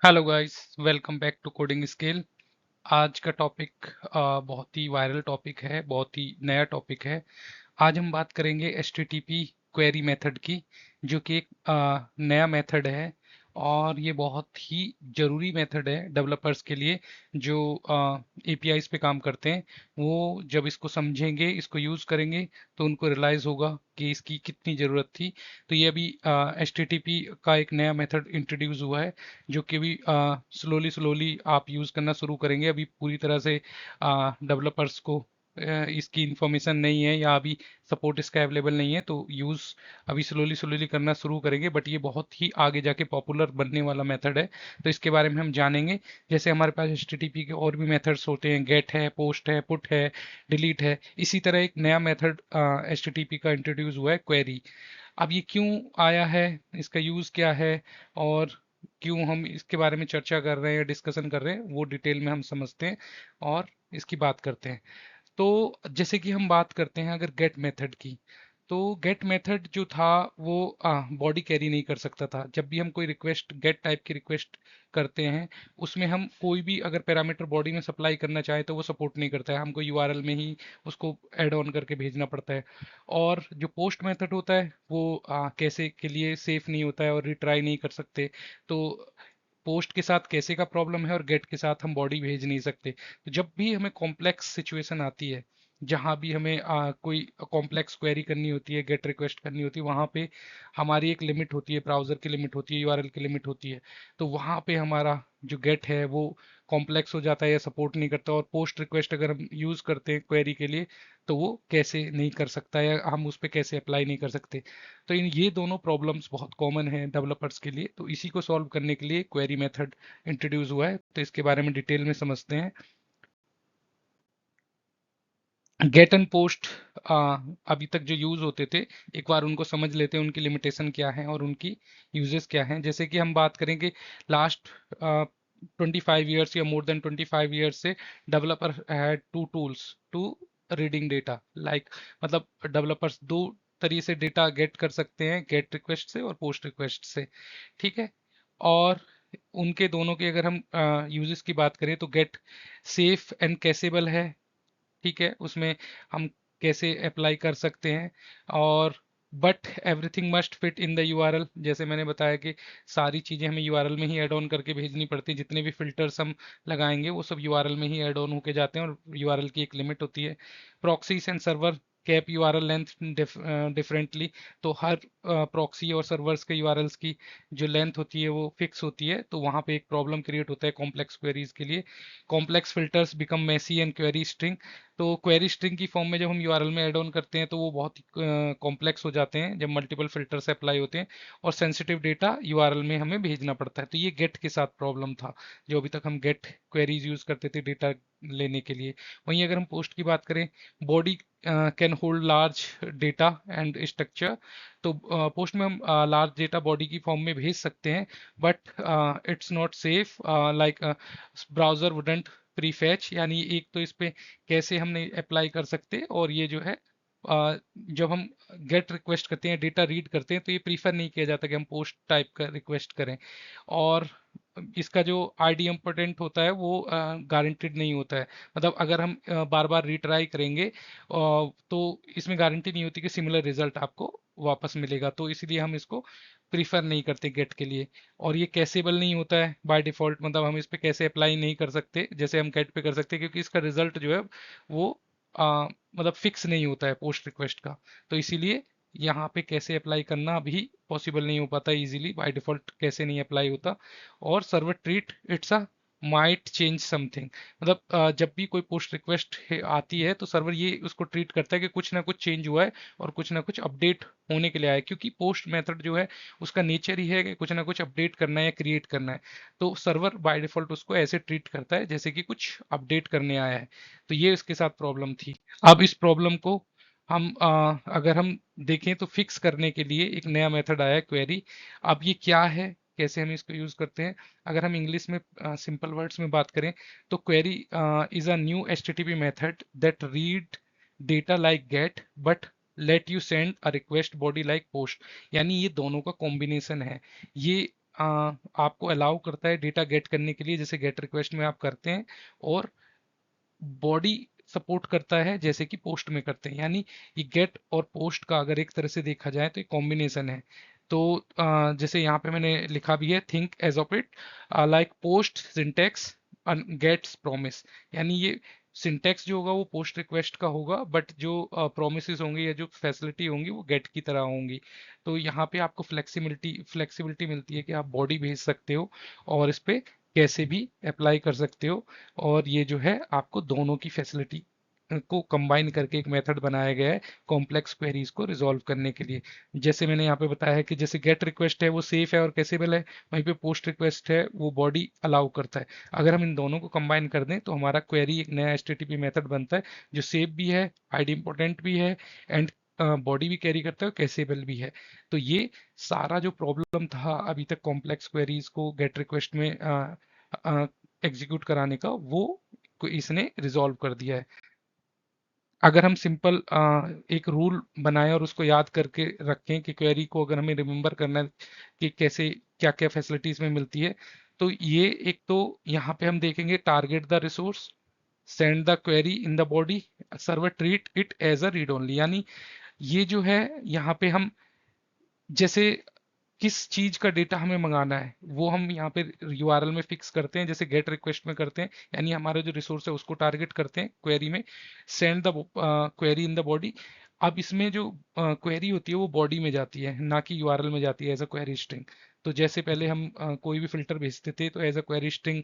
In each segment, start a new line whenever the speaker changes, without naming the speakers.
Hello guys, welcome back to coding skill. आज का topic बहुत ही वायरल टॉपिक है, बहुत ही नया टॉपिक है। आज हम बात करेंगे एचटीटीपी क्वेरी मेथड की, जो कि एक नया मेथड है और ये बहुत ही ज़रूरी मेथड है डेवलपर्स के लिए जो एपीआईज पे काम करते हैं। वो जब इसको समझेंगे, इसको यूज़ करेंगे, तो उनको रियलाइज़ होगा कि इसकी कितनी ज़रूरत थी। तो ये अभी एचटीटीपी का एक नया मेथड इंट्रोड्यूस हुआ है, जो कि अभी स्लोली स्लोली आप यूज़ करना शुरू करेंगे। अभी पूरी तरह से डेवलपर्स को इसकी इंफॉर्मेशन नहीं है या अभी सपोर्ट इसका अवेलेबल नहीं है, तो यूज़ अभी स्लोली स्लोली करना शुरू करेंगे। बट ये बहुत ही आगे जाके पॉपुलर बनने वाला मेथड है, तो इसके बारे में हम जानेंगे। जैसे हमारे पास एचटीटीपी के और भी मेथड्स होते हैं, गेट है, पोस्ट है, पुट है, डिलीट है। इसी तरह एक नया मेथड एचटीटीपी का इंट्रोड्यूस हुआ है, क्वेरी। अब ये क्यों आया है, इसका यूज़ क्या है, और क्यों हम इसके बारे में चर्चा कर रहे हैं, डिस्कशन कर रहे हैं, वो डिटेल में हम समझते हैं और इसकी बात करते हैं। तो जैसे कि हम बात करते हैं अगर गेट मेथड की, तो गेट मेथड जो था वो बॉडी कैरी नहीं कर सकता था। जब भी हम कोई रिक्वेस्ट, गेट टाइप की रिक्वेस्ट करते हैं, उसमें हम कोई भी अगर पैरामीटर बॉडी में सप्लाई करना चाहे तो वो सपोर्ट नहीं करता है। हमको यूआरएल में ही उसको ऐड ऑन करके भेजना पड़ता है। और जो पोस्ट मेथड होता है वो कैसे के लिए सेफ नहीं होता है और रिट्राई नहीं कर सकते। तो पोस्ट के साथ कैसे का प्रॉब्लम है और गेट के साथ हम बॉडी भेज नहीं सकते। तो जब भी हमें कॉम्प्लेक्स सिचुएशन आती है, जहाँ भी हमें कोई कॉम्प्लेक्स क्वेरी करनी होती है, गेट रिक्वेस्ट करनी होती है, वहाँ पे हमारी एक लिमिट होती है, ब्राउज़र की लिमिट होती है, यूआरएल की लिमिट होती है। तो वहाँ पे हमारा जो गेट है वो कॉम्प्लेक्स हो जाता है या सपोर्ट नहीं करता। और पोस्ट रिक्वेस्ट अगर हम यूज़ करते हैं क्वेरी के लिए, तो वो कैसे नहीं कर सकता या हम उस पर कैसे अप्लाई नहीं कर सकते। तो ये दोनों प्रॉब्लम्स बहुत कॉमन हैं डेवलपर्स के लिए, तो इसी को सॉल्व करने के लिए क्वेरी मेथड इंट्रोड्यूस हुआ है। तो इसके बारे में डिटेल में समझते हैं। गेट एंड पोस्ट अभी तक जो यूज होते थे, एक बार उनको समझ लेते हैं, उनकी लिमिटेशन क्या है और उनकी यूजेस क्या हैं। जैसे कि हम बात करेंगे लास्ट 25 ईयर्स या मोर देन 25 ईयर्स से developer had to tools to reading data, like मतलब डेवलपर्स दो तरीके से डेटा गेट कर सकते हैं, गेट रिक्वेस्ट से और पोस्ट रिक्वेस्ट से। ठीक है। और उनके दोनों के अगर हम यूजेस की बात करें तो गेट सेफ एंड कैसेबल है। ठीक है, उसमें हम कैसे अप्लाई कर सकते हैं। और but everything must fit in the URL, जैसे मैंने बताया कि सारी चीज़ें हमें यूआरएल में ही ऐड ऑन करके भेजनी पड़ती है। जितने भी फिल्टर्स हम लगाएंगे वो सब यूआरएल में ही ऐड ऑन होके जाते हैं, और यूआरएल की एक लिमिट होती है। Proxies and server cap URL length differently. तो हर प्रॉक्सी और सर्वर्स के यूआरएल्स की जो लेंथ होती है वो फिक्स होती है, तो वहाँ पे एक प्रॉब्लम क्रिएट होता है कॉम्प्लेक्स क्वेरीज के लिए। Complex filters become messy and query string. तो क्वेरी स्ट्रिंग की फॉर्म में जब हम यूआरएल में ऐड ऑन करते हैं तो वो बहुत ही कॉम्प्लेक्स हो जाते हैं जब मल्टीपल फिल्टर से अप्लाई होते हैं, और सेंसिटिव डेटा यूआरएल में हमें भेजना पड़ता है। तो ये गेट के साथ प्रॉब्लम था, जो अभी तक हम गेट क्वेरीज यूज करते थे डेटा लेने के लिए। वहीं अगर हम पोस्ट की बात करें, body can hold large data and structure. तो पोस्ट में हम लार्ज डेटा बॉडी की फॉर्म में भेज सकते हैं, but it's not safe, like browser wouldn't prefetch. यानी एक तो इस पे कैसे हमने अप्लाई कर सकते हैं, और ये जो है जब हम गेट रिक्वेस्ट करते हैं, डेटा रीड करते हैं, तो ये प्रीफर नहीं किया जाता कि हम पोस्ट टाइप का रिक्वेस्ट करें। और इसका जो आईडी इम्पोर्टेंट होता है वो गारंटेड नहीं होता है। मतलब अगर हम बार बार रिट्राई करेंगे तो इसमें गारंटी नहीं होती कि सिमिलर रिजल्ट आपको वापस मिलेगा, तो इसलिए हम इसको प्रीफर नहीं करते गेट के लिए। और ये कैसेबल नहीं होता है बाय डिफॉल्ट, मतलब हम इस पे कैसे अप्लाई नहीं कर सकते जैसे हम गेट पे कर सकते हैं, क्योंकि इसका रिजल्ट जो है वो मतलब फिक्स नहीं होता है पोस्ट रिक्वेस्ट का। तो इसीलिए यहाँ पे कैसे अप्लाई करना भी पॉसिबल नहीं हो पाता इजीली, बाय डिफॉल्ट कैसे नहीं अप्लाई होता। और server treat it's a might change something. मतलब जब भी कोई पोस्ट रिक्वेस्ट आती है तो सर्वर ये उसको ट्रीट करता है कि कुछ ना कुछ चेंज हुआ है और कुछ ना कुछ अपडेट होने के लिए आया है, क्योंकि पोस्ट मेथड जो है उसका नेचर ही है कि कुछ ना कुछ अपडेट करना है या क्रिएट करना है। तो सर्वर बाय डिफॉल्ट उसको ऐसे ट्रीट करता है जैसे कि कुछ अपडेट करने आया है। तो ये उसके साथ प्रॉब्लम थी। अब इस प्रॉब्लम को हम अगर हम देखें तो फिक्स करने के लिए एक नया मेथड आया है, क्वेरी। अब ये क्या है, कैसे हम इसको यूज करते हैं, अगर हम इंग्लिश में सिंपल वर्ड्स में बात करें तो query is a new HTTP method that read data like get but let you send a request body like post. यानी ये दोनों का कॉम्बिनेशन है। ये आपको अलाउ करता है डेटा गेट करने के लिए, जैसे गेट रिक्वेस्ट में आप करते हैं, और बॉडी सपोर्ट करता है जैसे कि पोस्ट में करते हैं। यानी ये गेट और पोस्ट का अगर एक तरह से देखा जाए तो एक कॉम्बिनेशन है। तो जैसे यहाँ पे मैंने लिखा भी है, think as of it like post syntax gets promise. यानी ये सिंटेक्स जो होगा वो पोस्ट रिक्वेस्ट का होगा, बट जो प्रोमिसेस होंगे या जो फैसिलिटी होंगी वो गेट की तरह होंगी। तो यहाँ पे आपको फ्लेक्सिबिलिटी मिलती है कि आप बॉडी भेज सकते हो और इस पे कैसे भी अप्लाई कर सकते हो। और ये जो है आपको दोनों की फैसिलिटी को कंबाइन करके एक मेथड बनाया गया है कॉम्प्लेक्स क्वेरीज को रिजॉल्व करने के लिए। जैसे मैंने यहाँ पे बताया है कि जैसे गेट रिक्वेस्ट है वो सेफ है और कैसेबल है, वहीं पे पोस्ट रिक्वेस्ट है वो बॉडी अलाउ करता है। अगर हम इन दोनों को कंबाइन कर दें तो हमारा क्वेरी एक नया एचटीटीपी मेथड बनता है जो सेफ भी है, आईडी इंपॉर्टेंट भी है, एंड बॉडी भी कैरी करता है और कैसेबल भी है। तो ये सारा जो प्रॉब्लम था अभी तक कॉम्प्लेक्स क्वेरीज को गेट रिक्वेस्ट में एग्जीक्यूट कराने का, वो इसने रिजॉल्व कर दिया है। अगर हम सिंपल एक रूल बनाएं और उसको याद करके रखें कि क्वेरी को अगर हमें रिमेंबर करना है कि कैसे क्या क्या फैसिलिटीज में मिलती है, तो ये एक तो यहाँ पे हम देखेंगे target the resource, send the query in the body, server treat it as a read only. यानी ये जो है यहाँ पे हम जैसे किस चीज का डेटा हमें मंगाना है वो हम यहाँ पे यूआरएल में फिक्स करते हैं, जैसे गेट रिक्वेस्ट में करते हैं। यानी हमारा जो रिसोर्स है उसको टारगेट करते हैं क्वेरी में, send the query in the body. अब इसमें जो क्वेरी होती है वो बॉडी में जाती है, ना कि यूआरएल में जाती है एज अ क्वेरी स्ट्रिंग। तो जैसे पहले हम कोई भी फिल्टर भेजते थे तो एज अ क्वेरी स्ट्रिंग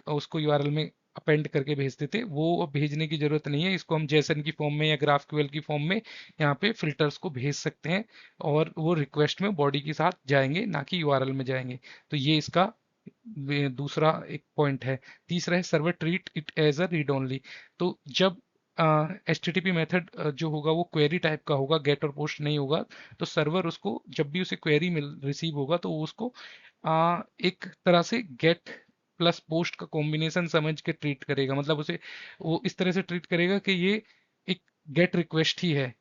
उसको यूआरएल में अपेंड करके भेजते थे, वो अब भेजने की जरूरत नहीं है। इसको हम जेसन की फॉर्म में या ग्राफक्यूएल की फॉर्म में यहाँ पे फिल्टर्स को भेज सकते हैं और वो रिक्वेस्ट में बॉडी के साथ जाएंगे, ना कि यूआरएल में जाएंगे। तो ये इसका दूसरा एक पॉइंट है। तीसरा है server treat it as a read only. तो जब HTTP मेथड जो होगा वो क्वेरी टाइप का होगा, गेट और पोस्ट नहीं होगा, तो सर्वर उसको जब भी उसे क्वेरी मिल रिसीव होगा तो वो उसको एक तरह से गेट प्लस पोस्ट का कॉम्बिनेशन समझ के ट्रीट करेगा। मतलब उसे वो इस तरह से ट्रीट करेगा कि ये एक गेट रिक्वेस्ट ही है।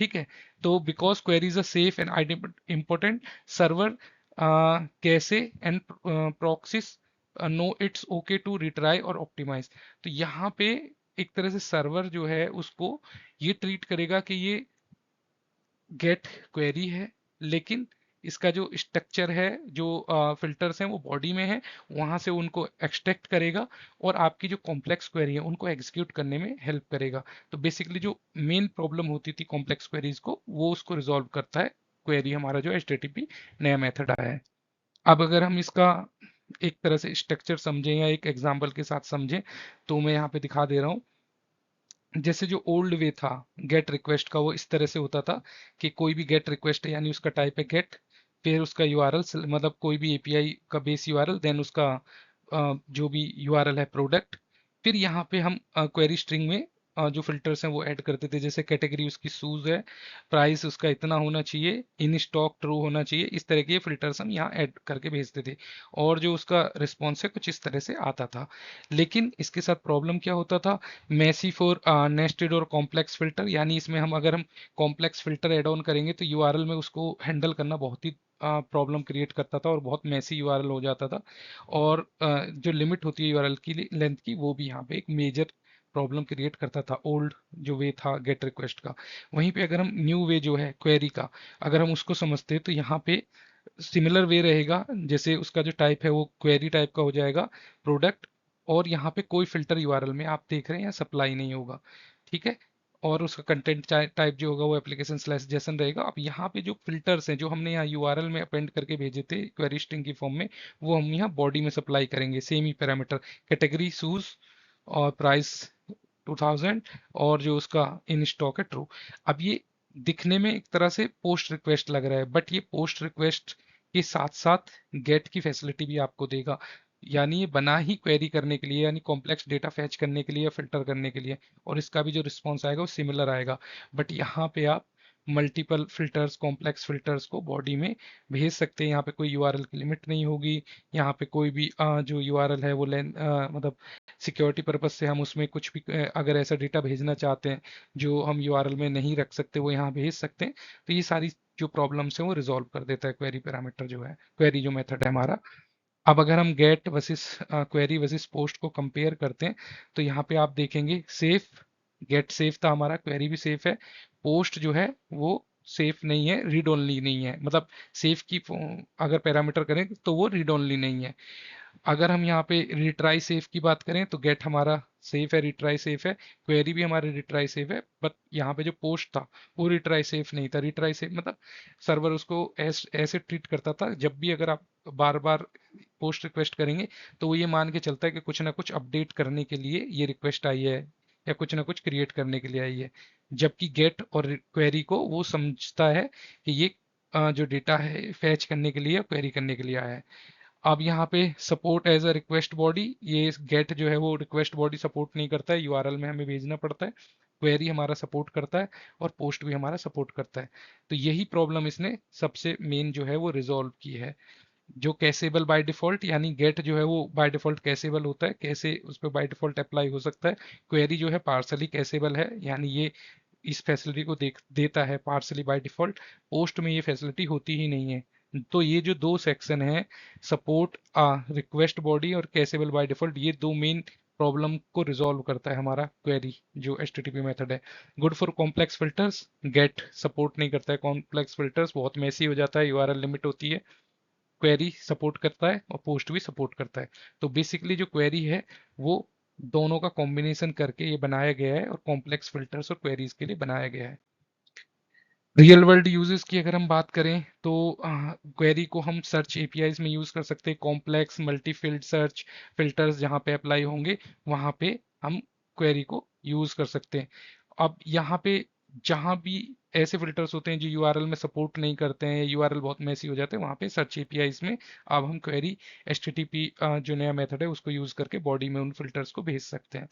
ठीक है। तो because queries are safe and important, server caches and proxies know it's okay to retry और ऑप्टिमाइज। तो यहाँ पे एक तरह से सर्वर जो है उसको ये ट्रीट करेगा कि ये गेट क्वेरी है, लेकिन इसका जो स्ट्रक्चर है, जो फिल्टर्स हैं वो बॉडी में है, वहां से उनको एक्सट्रैक्ट करेगा और आपकी जो कॉम्प्लेक्स क्वेरी है उनको एग्जीक्यूट करने में हेल्प करेगा। तो बेसिकली जो मेन प्रॉब्लम होती थी कॉम्प्लेक्स क्वेरीज को वो उसको रिजॉल्व करता है क्वेरी, हमारा जो HTTP नया मेथड आया है। अब अगर हम इसका एक तरह से स्ट्रक्चर समझें या एक एग्जाम्पल के साथ समझें, तो मैं यहाँ पे दिखा दे रहा हूँ। जैसे जो ओल्ड वे था गेट रिक्वेस्ट का वो इस तरह से होता था कि कोई भी गेट रिक्वेस्ट है यानी उसका टाइप है गेट, फिर उसका यूआरएल, मतलब कोई भी एपीआई का बेस यूआरएल, देन उसका जो भी यूआरएल है प्रोडक्ट। फिर यहाँ पे हम क्वेरी स्ट्रिंग में जो फिल्टर्स हैं वो ऐड करते थे, जैसे कैटेगरी उसकी शूज है, प्राइस उसका इतना होना चाहिए, इन स्टॉक ट्रू होना चाहिए, इस तरह के फिल्टर्स हम यहाँ ऐड करके भेजते थे। और जो उसका रिस्पॉन्स है कुछ इस तरह से आता था। लेकिन इसके साथ प्रॉब्लम क्या होता था, मेसी फॉर नेस्टेड और कॉम्प्लेक्स फिल्टर। यानी इसमें हम अगर हम कॉम्प्लेक्स फिल्टर एड ऑन करेंगे तो यूआरएल में उसको हैंडल करना बहुत ही प्रॉब्लम क्रिएट करता था और बहुत मैसी यूआरएल हो जाता था। और जो लिमिट होती है यूआरएल की लेंथ की, वो भी यहाँ पे एक मेजर प्रॉब्लम क्रिएट करता था ओल्ड जो वे था गेट रिक्वेस्ट का। वहीं पे अगर हम न्यू वे जो है क्वेरी का, अगर हम उसको समझते हैं तो यहाँ पे सिमिलर वे रहेगा। जैसे उसका जो टाइप है वो क्वेरी टाइप का हो जाएगा, प्रोडक्ट, और यहाँ पे कोई फिल्टर यूआरएल में आप देख रहे हैं या सप्लाई नहीं होगा। ठीक है। और उसका कंटेंट टाइप जो होगा वो एप्लीकेशन स्लैश जेसन रहेगा। अब यहाँ पे जो फिल्टर्स हैं जो हमने यहाँ यूआरएल में अपेंड करके भेजे थे क्वेरी स्ट्रिंग की फॉर्म में, वो हम यहाँ बॉडी में सप्लाई करेंगे, सेम ही पैरामीटर, कैटेगरी शूज और प्राइस 2000, और जो उसका इन स्टॉक है ट्रू। अब ये दिखने में एक तरह से पोस्ट रिक्वेस्ट लग रहा है, बट ये पोस्ट रिक्वेस्ट के साथ साथ गेट की फैसिलिटी भी आपको देगा। यानी ये बना ही क्वेरी करने के लिए, यानी कॉम्प्लेक्स डेटा फैच करने के लिए या फिल्टर करने के लिए, और इसका भी जो रिस्पॉन्स आएगा वो सिमिलर आएगा। बट यहाँ पे आप मल्टीपल फिल्टर्स, कॉम्प्लेक्स फिल्टर्स को बॉडी में भेज सकते हैं। यहाँ पे कोई यूआरएल की लिमिट नहीं होगी। यहाँ पे कोई भी जो यूआरएल है वो मतलब सिक्योरिटी पर्पज से हम उसमें कुछ भी अगर ऐसा डेटा भेजना चाहते हैं जो हम यूआरएल में नहीं रख सकते, वो यहाँ भेज सकते हैं। तो ये सारी जो प्रॉब्लम्स है वो रिजॉल्व कर देता है क्वेरी पैरामीटर जो है, क्वेरी जो मेथड है हमारा। अब अगर हम get versus query versus post को कंपेयर करते हैं तो यहाँ पे आप देखेंगे सेफ, गेट सेफ था हमारा, क्वेरी भी सेफ है, पोस्ट जो है वो सेफ नहीं है, रीड ओनली नहीं है, मतलब सेफ की अगर पैरामीटर करें तो वो रीड ओनली नहीं है। अगर हम यहाँ पे रिट्राई सेफ की बात करें तो गेट हमारा सेफ है, रिट्राई सेफ है, क्वेरी भी हमारी रिट्राई सेफ है, बट यहाँ पे जो पोस्ट था वो रिट्राई सेफ नहीं था। रिट्राई सेफ मतलब सर्वर उसको ऐसे ट्रीट करता था, जब भी अगर आप बार बार पोस्ट रिक्वेस्ट करेंगे तो वो ये मान के चलता है कि कुछ ना कुछ अपडेट करने के लिए ये रिक्वेस्ट आई है या कुछ ना कुछ क्रिएट करने के लिए आई है। जबकि गेट और क्वेरी को वो समझता है कि ये जो डेटा है फैच करने के लिए, क्वेरी करने के लिए आया है। अब यहाँ पे support as a request body, ये गेट जो है वो रिक्वेस्ट बॉडी सपोर्ट नहीं करता है, यूआरएल में हमें भेजना पड़ता है। क्वेरी हमारा सपोर्ट करता है और पोस्ट भी हमारा सपोर्ट करता है। तो यही प्रॉब्लम इसने सबसे मेन जो है वो रिजॉल्व की है। जो कैसेबल बाय डिफॉल्ट, यानी गेट जो है वो बाय डिफॉल्ट कैसेबल होता है, कैसे उस पर बाय डिफॉल्ट अप्लाई हो सकता है। क्वेरी जो है पार्सली कैसेबल है, यानी ये इस फैसिलिटी को देता है पार्सली बाय डिफॉल्ट। पोस्ट में ये फैसिलिटी होती ही नहीं है। तो ये जो दो सेक्शन है, सपोर्ट रिक्वेस्ट बॉडी और कैसेबल बाय डिफॉल्ट, ये दो मेन प्रॉब्लम को रिजॉल्व करता है हमारा क्वेरी जो एचटीटीपी मेथड है। Good for complex filters, get support नहीं करता है कॉम्प्लेक्स फिल्टर्स, बहुत मेसी हो जाता है, यूआरएल लिमिट होती है। क्वेरी सपोर्ट करता है और पोस्ट भी सपोर्ट करता है। तो बेसिकली जो क्वेरी है वो दोनों का कॉम्बिनेशन करके ये बनाया गया है और कॉम्प्लेक्स फिल्टर्स और क्वेरीज के लिए बनाया गया है। रियल वर्ल्ड यूजेस की अगर हम बात करें तो क्वेरी को हम सर्च एपीआईज में यूज कर सकते हैं। Complex multi field search filters जहाँ पे अप्लाई होंगे वहाँ पे हम क्वेरी को यूज कर सकते हैं। अब यहाँ पे जहाँ भी ऐसे फिल्टर्स होते हैं जो यूआरएल में सपोर्ट नहीं करते हैं, यूआरएल बहुत मैसी हो जाते हैं, वहाँ पे सर्च एपीआईज में अब हम क्वेरी एचटीटीपी जो नया मेथड है उसको यूज करके बॉडी में उन फिल्टर्स को भेज सकते हैं।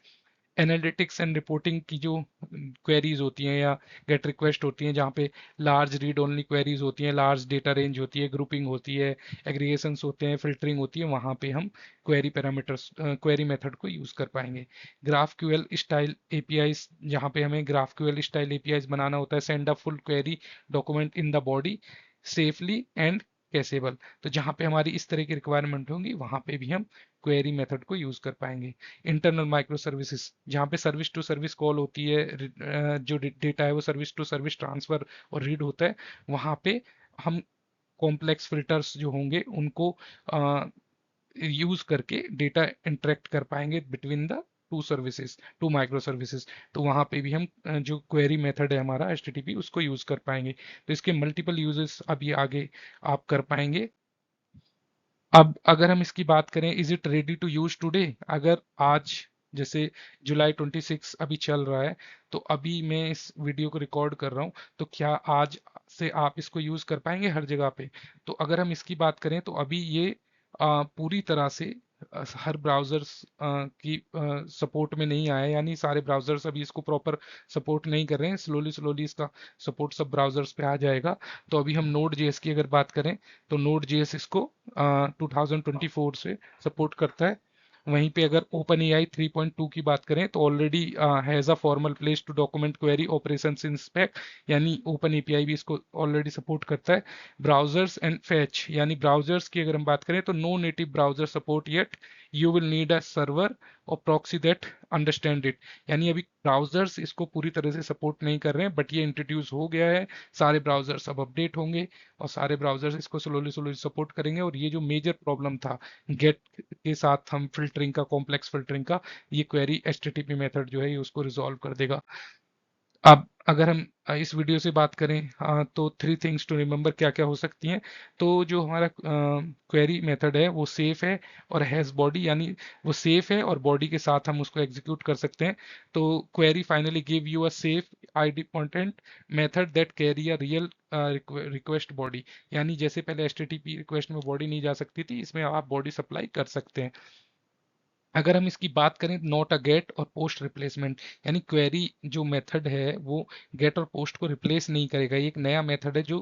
एनालिटिक्स एंड रिपोर्टिंग की जो क्वेरीज होती हैं या गेट रिक्वेस्ट होती हैं, जहाँ पे लार्ज रीड ओनली क्वेरीज होती हैं, लार्ज डेटा रेंज होती है, ग्रुपिंग होती है, एग्रीगेशंस होते हैं, फिल्टरिंग होती है, वहाँ पे हम क्वेरी पैरामीटर्स क्वेरी मेथड को यूज कर पाएंगे। ग्राफ क्यूएल स्टाइल एपीआईज, जहाँ पे हमें ग्राफ क्यूएल स्टाइल एपीआईज बनाना होता है, send a full query document in the body safely and cacheable. तो जहाँ पे हमारी इस तरह की रिक्वायरमेंट होंगी वहाँ पे भी हम क्वेरी मेथड को यूज कर पाएंगे। इंटरनल माइक्रो सर्विसेज, जहाँ पे सर्विस टू सर्विस कॉल होती है, जो डेटा है वो सर्विस टू सर्विस ट्रांसफर और रीड होता है, वहाँ पे हम कॉम्प्लेक्स फिल्टर्स जो होंगे उनको यूज करके डेटा इंटरेक्ट कर पाएंगे between the two services, two micro services. तो वहाँ पे भी हम जो क्वेरी मेथड है हमारा एचटीटीपी उसको यूज कर पाएंगे। तो इसके मल्टीपल यूजेस अब ये आगे आप कर पाएंगे। अब अगर हम इसकी बात करें, is it ready to use today, अगर आज जैसे जुलाई 26 अभी चल रहा है, तो अभी मैं इस वीडियो को रिकॉर्ड कर रहा हूँ, तो क्या आज से आप इसको यूज कर पाएंगे हर जगह पे? तो अगर हम इसकी बात करें तो अभी ये पूरी तरह से हर ब्राउजर्स की सपोर्ट में नहीं आया, यानी सारे ब्राउजर्स अभी इसको प्रॉपर सपोर्ट नहीं कर रहे हैं। स्लोली स्लोली इसका सपोर्ट सब ब्राउजर्स पे आ जाएगा। तो अभी हम नोड जेएस की अगर बात करें तो नोड जेएस इसको 2024 से सपोर्ट करता है। वहीं पे अगर ओपन एआई 3.2 की बात करें तो already has a formal place to document query operations in spec, यानी ओपन एपीआई भी इसको ऑलरेडी सपोर्ट करता है। ब्राउजर्स एंड फैच, यानी ब्राउजर्स की अगर हम बात करें तो no native browser support yet, you will need a server और प्रॉक्सी दैट अंडरस्टैंड इट, यानी अभी ब्राउजर्स इसको पूरी तरह से सपोर्ट नहीं कर रहे हैं, बट ये इंट्रोड्यूस हो गया है। सारे ब्राउजर्स अब अपडेट होंगे और सारे ब्राउजर्स इसको स्लोली स्लोली सपोर्ट करेंगे, और ये जो मेजर प्रॉब्लम था गेट के साथ हम फिल्टरिंग का, कॉम्प्लेक्स फिल्टरिंग का, ये क्वेरी एचटीटीपी मेथड जो है ये उसको रिजॉल्व कर देगा। अब अगर हम इस वीडियो से बात करें तो 3 थिंग्स टू रिमेंबर क्या क्या हो सकती हैं। तो जो हमारा क्वेरी मेथड है वो सेफ है और हैज बॉडी, यानी वो सेफ है और बॉडी के साथ हम उसको एग्जीक्यूट कर सकते हैं। तो query finally give you a safe ID content method that carry a real request body, यानी जैसे पहले एचटीटीपी रिक्वेस्ट में बॉडी नहीं जा सकती थी, इसमें आप बॉडी सप्लाई कर सकते हैं। अगर हम इसकी बात करें नॉट अ गेट और पोस्ट रिप्लेसमेंट, यानी क्वेरी जो मेथड है वो गेट और पोस्ट को रिप्लेस नहीं करेगा। ये एक नया मेथड है जो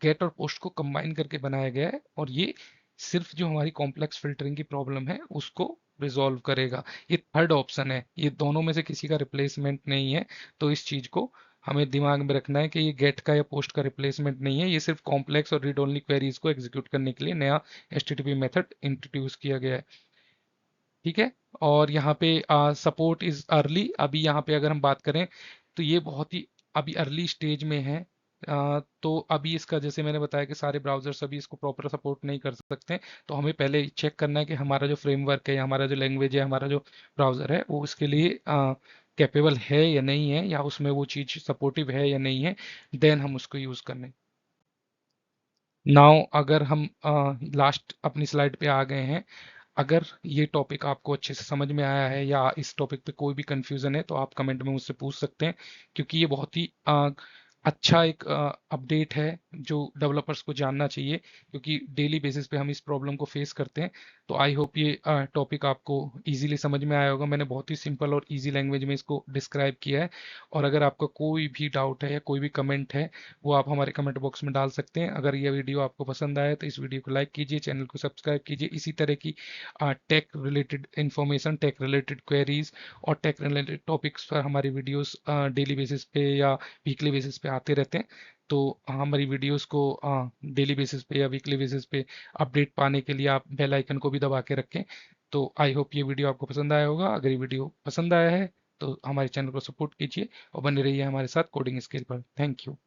गेट और पोस्ट को कंबाइन करके बनाया गया है, और ये सिर्फ जो हमारी कॉम्प्लेक्स फिल्टरिंग की प्रॉब्लम है उसको रिजॉल्व करेगा। ये थर्ड ऑप्शन है, ये दोनों में से किसी का रिप्लेसमेंट नहीं है। तो इस चीज को हमें दिमाग में रखना है कि ये गेट का या पोस्ट का रिप्लेसमेंट नहीं है, ये सिर्फ कॉम्प्लेक्स और रीड ओनली क्वेरीज को एग्जीक्यूट करने के लिए नया HTTP मेथड इंट्रोड्यूस किया गया है। ठीक है। और यहाँ पे सपोर्ट इज अर्ली, अभी यहाँ पे अगर हम बात करें तो ये बहुत ही अभी अर्ली स्टेज में है। तो अभी इसका जैसे मैंने बताया कि सारे ब्राउजर्स अभी इसको प्रॉपर सपोर्ट नहीं कर सकते हैं, तो हमें पहले चेक करना है कि हमारा जो फ्रेमवर्क है या हमारा जो लैंग्वेज है, हमारा जो ब्राउज़र है वो इसके लिए कैपेबल है या नहीं है, या उसमें वो चीज़ सपोर्टिव है या नहीं है, देन हम उसको यूज़ करने। नाउ अगर हम लास्ट अपनी स्लाइड पे आ गए हैं, अगर ये टॉपिक आपको अच्छे से समझ में आया है या इस टॉपिक पे कोई भी कंफ्यूजन है तो आप कमेंट में मुझसे पूछ सकते हैं, क्योंकि ये बहुत ही अच्छा एक अपडेट है जो डेवलपर्स को जानना चाहिए, क्योंकि डेली बेसिस पे हम इस प्रॉब्लम को फेस करते हैं। तो आई होप ये टॉपिक आपको इजीली समझ में आया होगा। मैंने बहुत ही सिंपल और इजी लैंग्वेज में इसको डिस्क्राइब किया है। और अगर आपका कोई भी डाउट है या कोई भी कमेंट है, वो आप हमारे कमेंट बॉक्स में डाल सकते हैं। अगर ये वीडियो आपको पसंद आया तो इस वीडियो को लाइक कीजिए, चैनल को सब्सक्राइब कीजिए। इसी तरह की tech related information, tech related queries और टेक रिलेटेड टॉपिक्स पर हमारी वीडियोस डेली बेसिस पे या वीकली बेसिस पे आते रहते हैं। तो हमारी वीडियोस को डेली बेसिस पे या वीकली बेसिस पे अपडेट पाने के लिए आप बेल आइकन को भी दबा के रखें। तो आई होप ये वीडियो आपको पसंद आया होगा। अगर ये वीडियो पसंद आया है तो हमारे चैनल को सपोर्ट कीजिए और बने रहिए हमारे साथ कोडिंग स्किल पर। Thank you.